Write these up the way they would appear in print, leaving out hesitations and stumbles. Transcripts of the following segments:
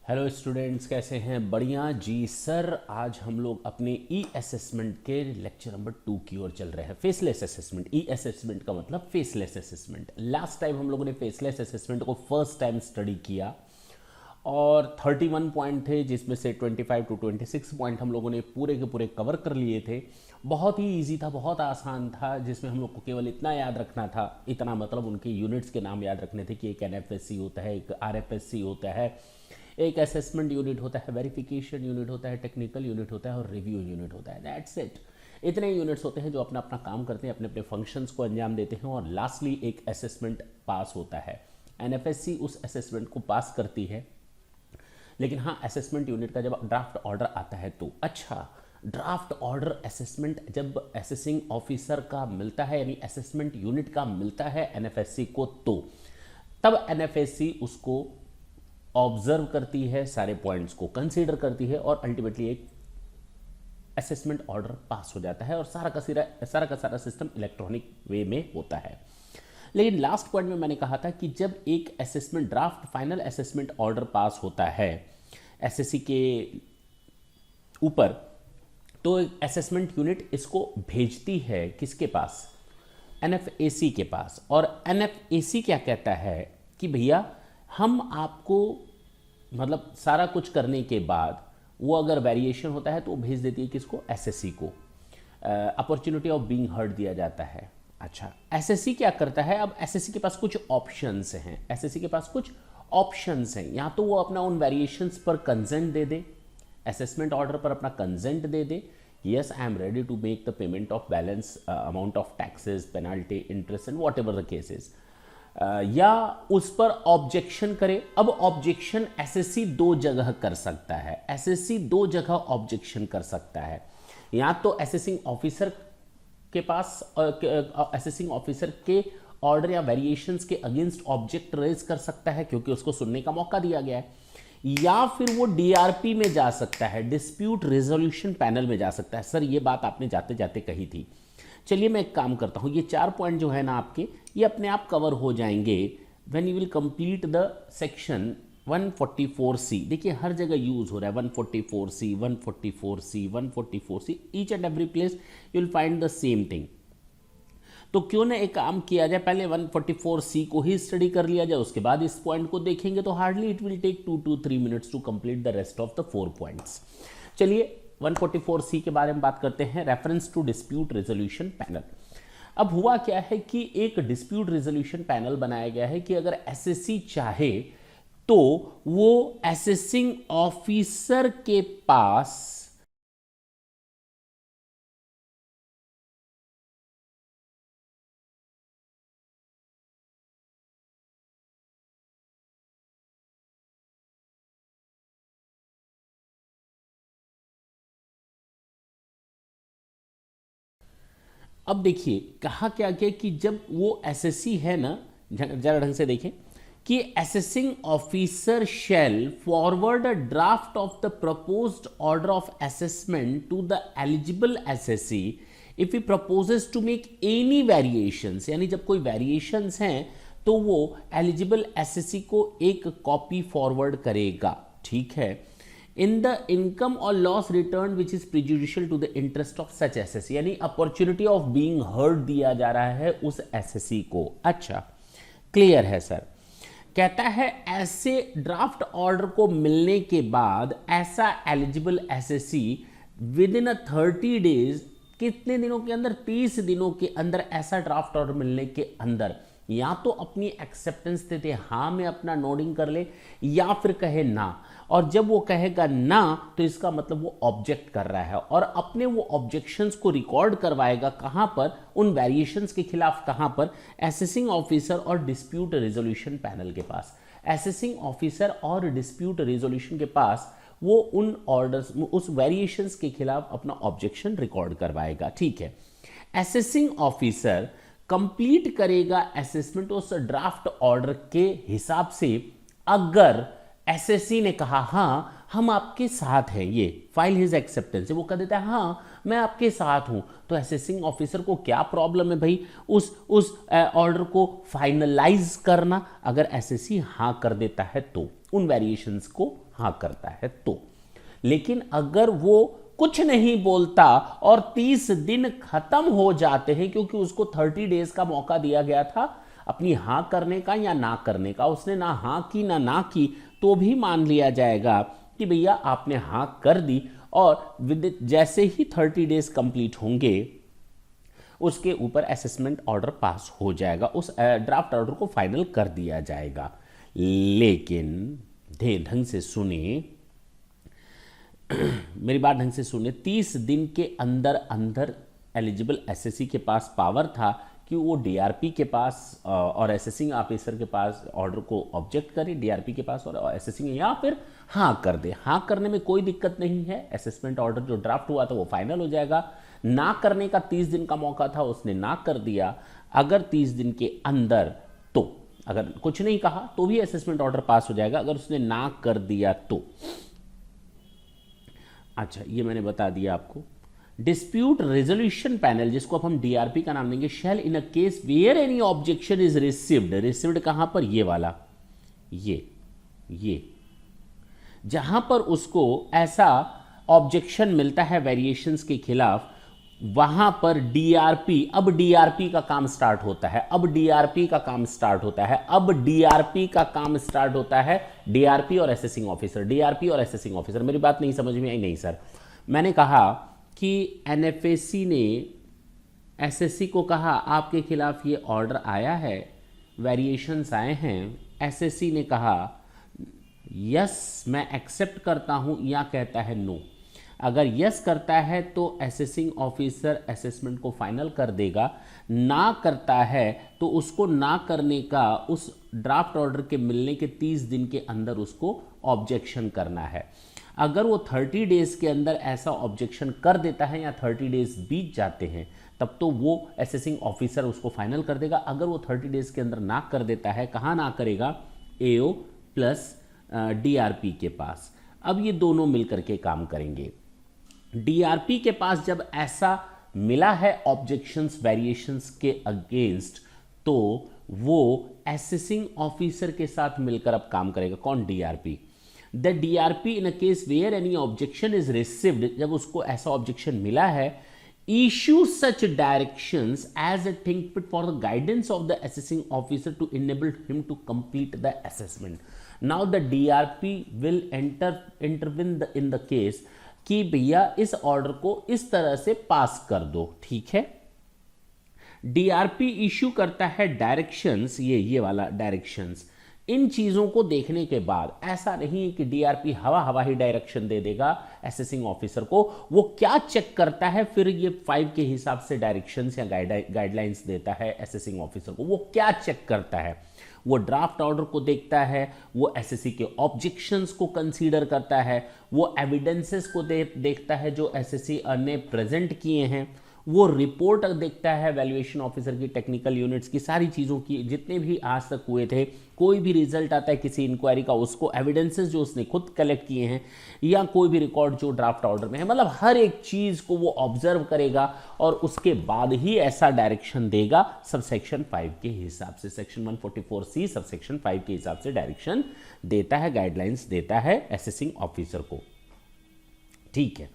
Hello students, कैसे हैं? बढ़िया जी सर। आज हम लोग अपने ई असेसमेंट के लेक्चर नंबर 2 की ओर चल रहे हैं। Faceless assessment. ई असेसमेंट का मतलब फेसलेस असेसमेंट। लास्ट टाइम हम लोगों ने फेसलेस असेसमेंट को फर्स्ट टाइम स्टडी किया और 31 पॉइंट थे, जिसमें से 25 टू 26 पॉइंट हम लोगों ने पूरे के पूरे कवर कर लिए थे। बहुत ही इजी था, बहुत आसान था, जिसमें हम लोग को केवल इतना याद रखना था, इतना मतलब उनके यूनिट्स के नाम याद रखने थे कि एक एनएफएससी होता है, एक आरएफएससी होता है, एक असेसमेंट यूनिट होता है, वेरिफिकेशन यूनिट होता है, टेक्निकल यूनिट होता है और रिव्यू यूनिट होता है। That's it. इतने यूनिट्स होते हैं जो अपना अपना काम करते हैं, अपने अपने फंक्शंस को अंजाम देते हैं और लास्टली एक असेसमेंट पास होता है। एनएफएससी उस असेसमेंट को पास करती है। लेकिन हाँ, असेसमेंट यूनिट का जब ड्राफ्ट ऑर्डर आता है तो अच्छा, ड्राफ्ट ऑर्डर असेसमेंट जब असेसिंग ऑफिसर का मिलता है, यानी असेसमेंट यूनिट का मिलता है एनएफएससी को, तो तब एनएफएससी उसको ऑब्जर्व करती है, सारे पॉइंट्स को कंसीडर करती है और अल्टीमेटली एक असेसमेंट ऑर्डर पास हो जाता है और सारा का सारा सिस्टम इलेक्ट्रॉनिक वे में होता है। लेकिन लास्ट पॉइंट में मैंने कहा था कि जब एक assessment draft final assessment order pass होता है एसएससी के ऊपर, तो असेसमेंट यूनिट इसको भेजती है किसके पास? एनएफएसी के पास। और एनएफएसी क्या कहता है कि भैया हम आपको मतलब सारा कुछ करने के बाद वो अगर वेरिएशन होता है तो वो भेज देती है किसको? एसएससी को। अपॉर्चुनिटी ऑफ बीइंग हर्ड दिया जाता है। अच्छा, एसएससी क्या करता है? अब एसएससी के पास कुछ ऑप्शंस हैं। एसएससी के पास कुछ ऑप्शंस हैं। या तो वो अपना उन वेरिएशंस पर कंसेंट दे दे, असेसमेंट ऑर्डर पर अपना consent they they, yes I am ready to make the payment of balance amount of taxes, penalty, interest and whatever the case is, या उस पर ऑब्जेक्शन करे। अब ऑब्जेक्शन एसएससी दो जगह कर सकता है। एसएससी दो जगह ऑब्जेक्शन कर सकता है। या तो असेसिंग ऑफिसर के पास, असेसिंग ऑफिसर के ऑर्डर या वेरिएशंस के अगेंस्ट ऑब्जेक्ट रेज कर सकता है क्योंकि उसको सुनने का मौका दिया गया है, या फिर वो डीआरपी में जा सकता है, डिस्प्यूट रेजोल्यूशन पैनल में जा सकता है। सर ये बात आपने जाते जाते कही थी। चलिए मैं एक काम करता हूँ, ये 4 पॉइंट जो है ना आपके, ये अपने आप कवर हो जाएंगे when you will complete the section 144C। देखिए हर जगह यूज हो रहा है 144C, 144C, 144C, each and every place you will find the same thing. तो क्यों ना एक काम किया जाए, पहले 144C को ही स्टडी कर लिया जाए, उसके बाद इस पॉइंट को देखेंगे। तो hardly it will take 2 to 3 minutes to complete the rest of the 4 points. चलिए 144C के बारे में बात करते हैं, reference to dispute resolution panel. अब हुआ क्या है कि एक डिस्प्यूट रेजोल्यूशन पैनल बनाया गया है कि अगर एसएससी चाहे तो वो असेसिंग ऑफिसर के पास अब देखिए कहा क्या गया कि जब वो एसएससी है ना, जरा ढंग से देखें कि assessing officer shall forward a draft of the proposed order of assessment to the eligible SSC if he proposes to make any variations. यानी जब कोई वेरिएशंस हैं तो वो एलिजिबल एसएससी को एक कॉपी फॉरवर्ड करेगा। ठीक है, इन द इनकम और loss return which is prejudicial to the interest of such SSC, यानी अपॉर्चुनिटी ऑफ बीइंग हर्ड दिया जा रहा है उस एसएससी को। अच्छा, क्लियर है सर? कहता है ऐसे ड्राफ्ट ऑर्डर को मिलने के बाद ऐसा eligible SSC with in 30 days, कितने दिनों के अंदर? 30 दिनों के अंदर ऐसा ड्राफ्ट ऑर्डर मिलने के अंदर या तो अपनी एक्सेप्टेंस दे दे, हाँ मैं अपना नोडिंग कर ले, या फिर कहे ना। और जब वो कहेगा ना तो इसका मतलब वो ऑब्जेक्ट कर रहा है और अपने वो ऑब्जेक्शंस को रिकॉर्ड करवाएगा। कहां पर? उन वेरिएशंस के खिलाफ। कहां पर? असेसिंग ऑफिसर और डिस्प्यूट रेजोल्यूशन पैनल के पास। असेसिंग ऑफिसर और डिस्प्यूट रेजोल्यूशन के पास वो उन ऑर्डर्स, उस वेरिएशंस के खिलाफ अपना ऑब्जेक्शन रिकॉर्ड करवाएगा। ठीक है, असेसिंग ऑफिसर कंप्लीट करेगा असेसमेंट उस ड्राफ्ट ऑर्डर के हिसाब से अगर एसएससी ने कहा हाँ हम आपके साथ हैं, ये फाइल हिज एक्सेप्टेंस, वो कह देता है हाँ मैं आपके साथ हूं। तो असेसिंग ऑफिसर को क्या प्रॉब्लम है भाई उस ऑर्डर को फाइनलाइज करना? अगर एसएससी हाँ कर देता है तो उन वेरिएशंस को हाँ करता है तो। लेकिन अगर वो कुछ नहीं बोलता और 30 दिन खत्म हो जाते हैं, क्योंकि उसको 30 डेज का मौका दिया गया था अपनी हाँ करने का या ना करने का, उसने ना हाँ की ना की, तो भी मान लिया जाएगा कि भैया आपने हाँ कर दी, और जैसे ही 30 डेज कंप्लीट होंगे उसके ऊपर असेसमेंट ऑर्डर पास हो जाएगा, उस ड्राफ्ट ऑर्डर को फाइनल कर दिया जाएगा। लेकिन ढंग से सुनिए, मेरी बात ढंग से सुनिए, 30 दिन के अंदर अंदर एलिजिबल एसएससी के पास पावर था कि वो डीआरपी के पास और असेसिंग ऑफिसर के पास ऑर्डर को ऑब्जेक्ट करे, डीआरपी के पास और असेसिंग, या फिर हाँ कर दे। हाँ करने में कोई दिक्कत नहीं है, असेसमेंट ऑर्डर जो ड्राफ्ट हुआ था वो फाइनल हो जाएगा। ना करने का 30 दिन का मौका था, उसने ना कर दिया। अगर 30 दिन के अंदर, तो अगर कुछ नहीं कहा तो भी असेसमेंट ऑर्डर पास हो जाएगा, अगर उसने ना कर दिया तो। अच्छा, ये मैंने बता दिया आपको। डिस्प्यूट रेजोल्यूशन पैनल, जिसको अब हम डीआरपी का नाम देंगे, shall in a case where any objection is received. Received कहां पर? ये वाला, ये जहां पर उसको ऐसा ऑब्जेक्शन मिलता है वेरिएशंस के खिलाफ, वहां पर डीआरपी, अब डीआरपी का काम स्टार्ट होता है, अब डीआरपी का काम स्टार्ट होता है, अब डीआरपी का काम स्टार्ट होता है। डीआरपी और असेसिंग ऑफिसर, डीआरपी और असेसिंग ऑफिसर। मेरी बात नहीं समझ में आई? नहीं सर, मैंने कहा कि एनएफएसी ने एसएससी को कहा आपके खिलाफ ये ऑर्डर आया है, वेरिएशंस आए हैं। एसएससी ने कहा यस मैं एक्सेप्ट करता हूं, या कहता है नो। अगर यस करता है तो असेसिंग ऑफिसर असेसमेंट को फाइनल कर देगा, ना करता है तो उसको ना करने का, उस ड्राफ्ट ऑर्डर के मिलने के 30 दिन के अंदर उसको ऑब्जेक्शन करना है। अगर वो 30 डेज के अंदर ऐसा ऑब्जेक्शन कर देता है या 30 डेज बीत जाते हैं, तब तो वो असेसिंग ऑफिसर उसको फाइनल कर देगा। अगर वो 30 डेज के अंदर ना कर देता है, कहाँ ना करेगा? एओ प्लस डीआरपी के पास। अब ये दोनों मिलकर के काम करेंगे। डीआरपी के पास जब ऐसा मिला है ऑब्जेक्शंस वेरिएशंस के अगेंस्ट, तो वो असेसिंग ऑफिसर के साथ मिलकर अब काम करेगा। कौन? DRP. The DRP in a case where any objection is received, जब उसको ऐसा ऑब्जेक्शन मिला है, issue such directions as a think fit for the guidance of the assessing officer to enable him to complete the assessment. Now the DRP will intervene in the case कि भैया इस order को इस तरह से पास कर दो, ठीक है। डीआरपी इश्यू करता है डायरेक्शंस, ये वाला डायरेक्शंस। इन चीजों को देखने के बाद ऐसा नहीं है कि डीआरपी हवा ही डायरेक्शन दे देगा असेसिंग ऑफिसर को। वो क्या चेक करता है फिर? ये 5 के हिसाब से डायरेक्शंस या गाइडलाइंस देता है असेसिंग ऑफिसर को। वो क्या चेक करता है? वो ड्राफ्ट ऑर्डर को देखता है, वो एसएससी के ऑब्जेक्शंस को कंसीडर करता है, वो एविडेंसेस को देखता है जो एसएससी ने प्रेजेंट किए हैं, वो रिपोर्ट देखता है वैल्यूएशन ऑफिसर की, टेक्निकल यूनिट्स की, सारी चीज़ों की, जितने भी आज तक हुए थे। कोई भी रिजल्ट आता है किसी इंक्वायरी का, उसको एविडेंसेस जो उसने खुद कलेक्ट किए हैं या कोई भी रिकॉर्ड जो ड्राफ्ट ऑर्डर में है, मतलब हर एक चीज़ को वो ऑब्जर्व करेगा और उसके बाद ही ऐसा डायरेक्शन देगा सबसेक्शन 5 के हिसाब से। सेक्शन 144C सबसेक्शन 5 के हिसाब से डायरेक्शन देता है, गाइडलाइंस देता है असेसिंग ऑफिसर को, ठीक है।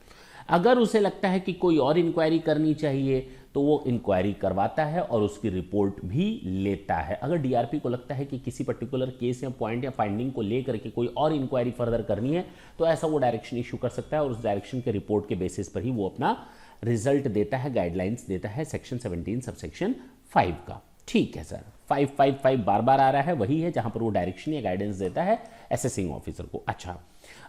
अगर उसे लगता है कि कोई और इंक्वायरी करनी चाहिए तो वो इंक्वायरी करवाता है और उसकी रिपोर्ट भी लेता है। अगर डीआरपी को लगता है कि किसी पर्टिकुलर केस या पॉइंट या फाइंडिंग को लेकर के कोई और इंक्वायरी फर्दर करनी है, तो ऐसा वो डायरेक्शन इशू कर सकता है और उस डायरेक्शन के रिपोर्ट के बेसिस पर ही वो अपना रिजल्ट देता है, गाइडलाइंस देता है सेक्शन 17 सबसेक्शन 5 का, ठीक है सर। 555 बार बार आ रहा है, वही है जहां पर वो डायरेक्शन या गाइडेंस देता है असेसिंग ऑफिसर को। अच्छा,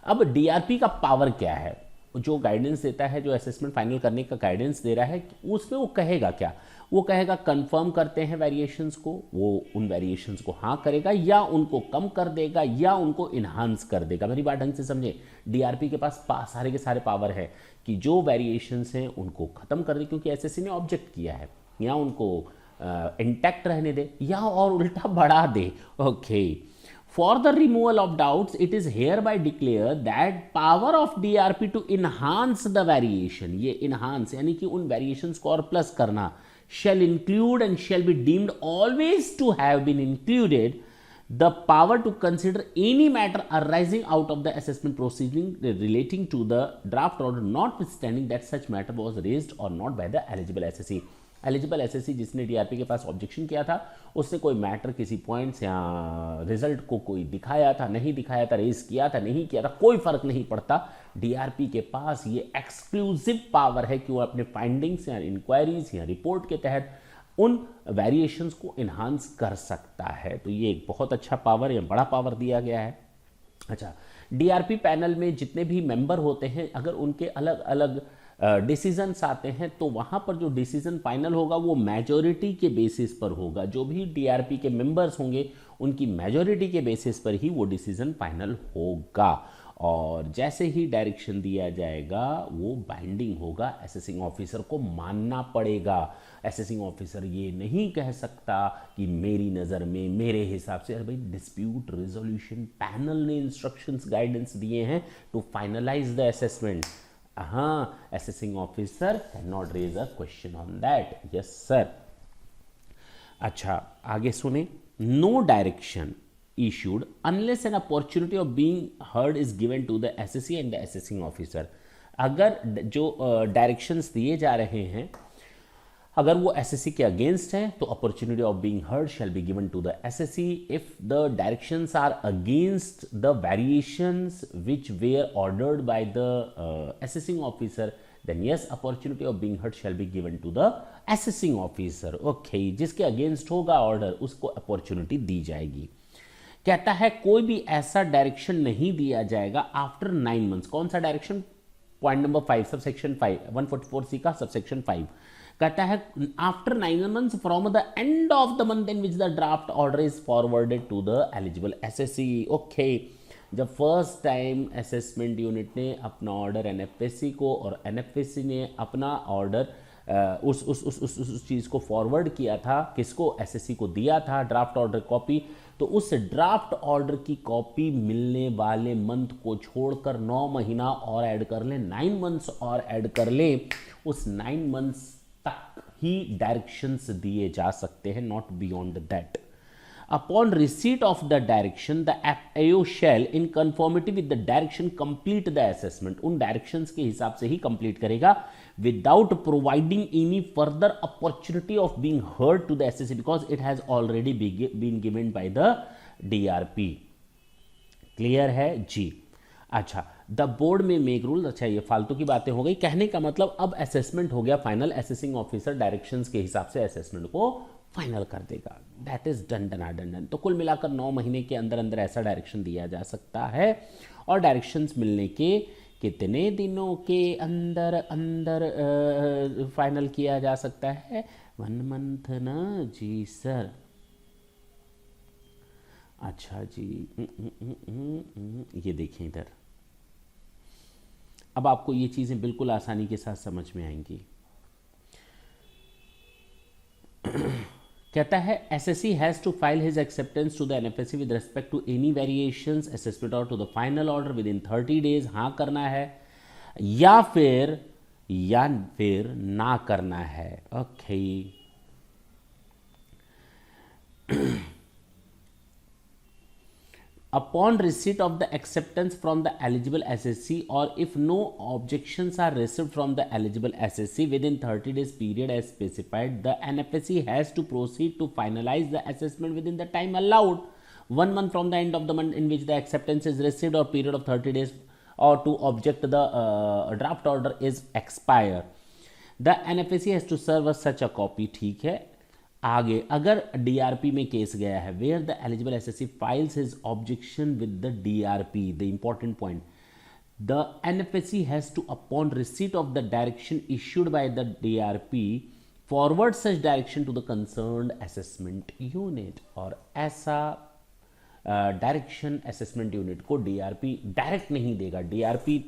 अब डीआरपी का पावर क्या है? जो गाइडेंस देता है, जो असेसमेंट फाइनल करने का गाइडेंस दे रहा है, उसमें वो कहेगा क्या? वो कहेगा कंफर्म करते हैं वेरिएशंस को, वो उन वेरिएशंस को हाँ करेगा या उनको कम कर देगा या उनको इन्हांस कर देगा। मेरी बात ढंग से समझे, डीआरपी के पास सारे के सारे पावर है कि जो वेरिएशंस हैं उनको खत्म कर दे क्योंकि एसएससी ने ऑब्जेक्ट किया है, या उनको इंटैक्ट रहने दे या और उल्टा बढ़ा दे। Okay, for the removal of doubts, it is hereby declared that power of DRP to enhance the variation, ये enhance यानी कि उन variations को और plus करना, shall include and shall be deemed always to have been included the power to consider any matter arising out of the assessment proceeding relating to the draft order, notwithstanding that such matter was raised or not by the eligible SSE. Eligible SSC जिसने DRP के पास objection किया था, उससे कोई matter किसी points या result को कोई दिखाया था, नहीं दिखाया था, रेज किया था, नहीं किया था, कोई फर्क नहीं पड़ता। डीआरपी के पास ये एक्सक्लूसिव पावर है कि वो अपने फाइंडिंग्स या इंक्वायरीज या रिपोर्ट के तहत उन वेरिएशंस को इन्हांस कर सकता है। तो ये एक बहुत अच्छा पावर या बड़ा पावर दिया गया है। अच्छा, डीआरपी पैनल में जितने भी मेंबर होते हैं, अगर उनके अलग अलग डिसीजंस आते हैं तो वहाँ पर जो डिसीजन फाइनल होगा वो मेजॉरिटी के बेसिस पर होगा। जो भी डीआरपी के मेंबर्स होंगे उनकी मेजॉरिटी के बेसिस पर ही वो डिसीजन फाइनल होगा, और जैसे ही डायरेक्शन दिया जाएगा वो बाइंडिंग होगा, असेसिंग ऑफिसर को मानना पड़ेगा। असेसिंग ऑफिसर ये नहीं कह सकता कि मेरी नज़र में, मेरे हिसाब से। अरे भाई, डिस्प्यूट रिजोल्यूशन पैनल ने इंस्ट्रक्शंस गाइडेंस दिए हैं टू फाइनलाइज द असेसमेंट। हाँ, assessing officer can not raise a question on that. Yes sir. अच्छा, आगे सुने। No direction issued unless an opportunity of being heard is given to the SSE and the assessing officer। अगर जो directions दिए जा रहे हैं अगर वो SSE के अगेंस्ट हैं तो opportunity of being heard shall be given to the SSE। if the directions are against the variations which were ordered by the assessing officer, then yes, opportunity of being heard shall be given to the assessing officer। okay, जिसके against होगा order उसको opportunity दी जाएगी। कहता है कोई भी ऐसा direction नहीं दिया जाएगा आफ्टर 9 मंथ्स। कौन सा direction? Point number 5 subsection 5 144C का सबसेक्शन 5 कहता है after 9 months from the end of the month in which the draft order is forwarded to the eligible SSC. Okay, जब फर्स्ट टाइम असेसमेंट यूनिट ने अपना order एनएफएससी को और एनएफएससी ने अपना ऑर्डर उस चीज़ को फॉरवर्ड किया था, किसको? एसएससी को दिया था ड्राफ्ट ऑर्डर कॉपी। तो उस ड्राफ्ट ऑर्डर की कॉपी मिलने वाले मंथ को छोड़कर 9 महीना और ऐड कर लें, 9 मंथ्स और ऐड कर लें, उस 9 मंथ्स तक ही डायरेक्शंस दिए जा सकते हैं, not beyond that. Upon receipt of the direction, the FAO shall, in conformity with the direction, complete the assessment। उन directions के हिसाब से ही complete करेगा, without providing any further opportunity of being heard to the SSC because it has already been given by the DRP। Clear है जी? अच्छा, the board में make rule. अच्छा, ये फालतू की बातें हो गई। कहने का मतलब अब असेसमेंट हो गया फाइनल, असेसिंग ऑफिसर डायरेक्शंस के हिसाब से असेसमेंट को फाइनल कर देगा। That is done. तो कुल मिलाकर 9 महीने के अंदर अंदर ऐसा डायरेक्शन दिया जा सकता है, और डायरेक्शंस मिलने के कितने दिनों के अंदर अंदर फाइनल किया जा सकता है? 1 मंथ ना जी सर। अच्छा जी, ये देखें इधर, अब आपको ये चीज़ें बिल्कुल आसानी के साथ समझ में आएंगी। कहता है SSC has to file his acceptance to the NFSC with respect to any variations assessment और to the final order within 30 days. हाँ करना है या फिर ना करना है। Okay, upon receipt of the acceptance from the eligible SSC or if no objections are received from the eligible SSC within 30 days period as specified, the NFSC has to proceed to finalize the assessment within the time allowed, 1 month from the end of the month in which the acceptance is received or period of 30 days or to object the draft order is expire। The NFSC has to serve us such a copy। ठीक है, आगे अगर DRP में case गया है where the eligible SSC files his objection with the DRP, the important point, the NFSC has to upon receipt of the direction issued by the DRP forward such direction to the concerned assessment unit. और ऐसा direction assessment unit को DRP direct नहीं देगा। DRP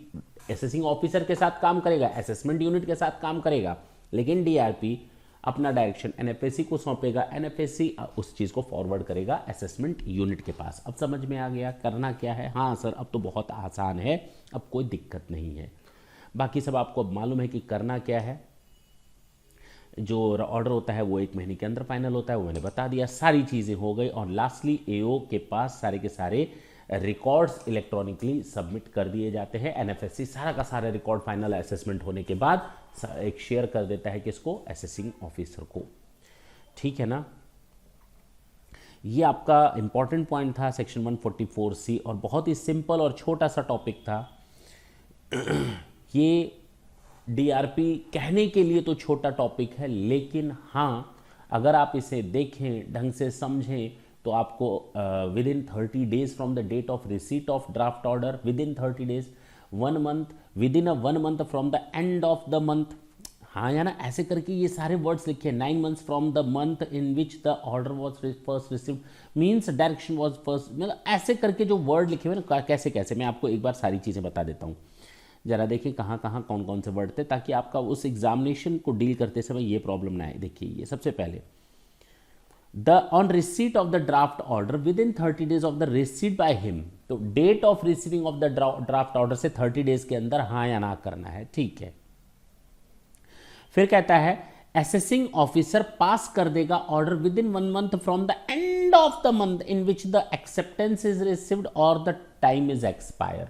assessing officer के साथ काम करेगा, assessment unit के साथ काम करेगा, लेकिन डीआरपी अपना डायरेक्शन एनएफएससी को सौंपेगा, एनएफएससी उस चीज़ को फॉरवर्ड करेगा असेसमेंट यूनिट के पास। अब समझ में आ गया करना क्या है? हाँ सर, अब तो बहुत आसान है, अब कोई दिक्कत नहीं है। बाकी सब आपको अब मालूम है कि करना क्या है। जो ऑर्डर होता है वो 1 महीने के अंदर फाइनल होता है, वो मैंने बता दिया, सारी चीज़ें हो गई। और लास्टली एओ के पास सारे के सारे रिकॉर्ड्स इलेक्ट्रॉनिकली सबमिट कर दिए जाते हैं। एनएफएससी सारा का सारा रिकॉर्ड फाइनल असेसमेंट होने के बाद एक शेयर कर देता है किसको, असेसिंग ऑफिसर को। ठीक है ना, ये आपका इंपॉर्टेंट पॉइंट था सेक्शन 144C, और बहुत ही सिंपल और छोटा सा टॉपिक था। ये डीआरपी कहने के लिए तो छोटा टॉपिक है, लेकिन हाँ अगर आप इसे देखें, ढंग से समझें, तो आपको within 30 days from the date of receipt of draft order, within 30 days, 1 month, within 1 month from the end of the month, हाँ या ना, ऐसे करके ये सारे वर्ड्स लिखे। 9 months from the month in which the order was first received, means direction was first, मतलब ऐसे करके जो वर्ड लिखे हुए ना, कैसे कैसे, मैं आपको एक बार सारी चीज़ें बता देता हूँ। जरा देखिए कहाँ कहाँ कौन कौन से वर्ड थे, ताकि आपका उस एग्जामिनेशन को डील करते समय ये प्रॉब्लम ना आए। देखिए ये सबसे पहले, the on receipt of the draft order within 30 days of the receipt by him, तो date of receiving of the draft order से 30 डेज के अंदर हाँ या ना करना है। ठीक है, फिर कहता है असेसिंग ऑफिसर पास कर देगा order within 1 month from the end of the month in which the acceptance is received और the time is expire.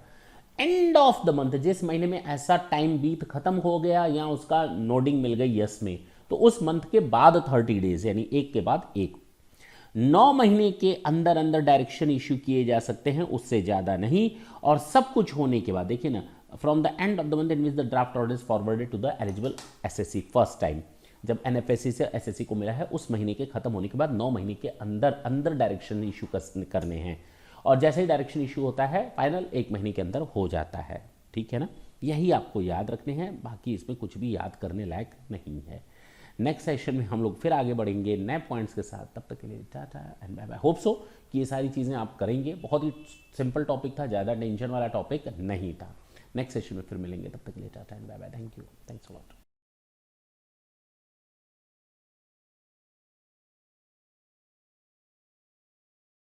End of the month, जिस महीने में ऐसा टाइम बीत खत्म हो गया या उसका नोडिंग मिल गई यस में, तो उस मंथ के बाद 30 डेज, यानी एक के बाद एक, 9 महीने के अंदर अंदर डायरेक्शन इश्यू किए जा सकते हैं, उससे ज्यादा नहीं। और सब कुछ होने के बाद देखिए ना, from the end of the month in which the draft order is forwarded to the eligible SSC first time, जब एनएफएससी से एसएससी को मिला है उस महीने के खत्म होने के बाद 9 महीने के अंदर अंदर डायरेक्शन इशू करने हैं। और जैसे ही डायरेक्शन इशू होता है फाइनल 1 महीने के अंदर हो जाता है। ठीक है ना, यही आपको याद रखने हैं, बाकी इसमें कुछ भी याद करने लायक नहीं है। नेक्स्ट सेशन में हम लोग फिर आगे बढ़ेंगे नए पॉइंट्स के साथ। तब तक के लिए tata and bye bye. Hope so कि ये सारी चीज़ें आप करेंगे। बहुत ही सिंपल टॉपिक था, ज़्यादा टेंशन वाला टॉपिक नहीं था। नेक्स्ट सेशन में फिर मिलेंगे, तब तक के लिए tata and bye bye. Thank you, thanks a lot.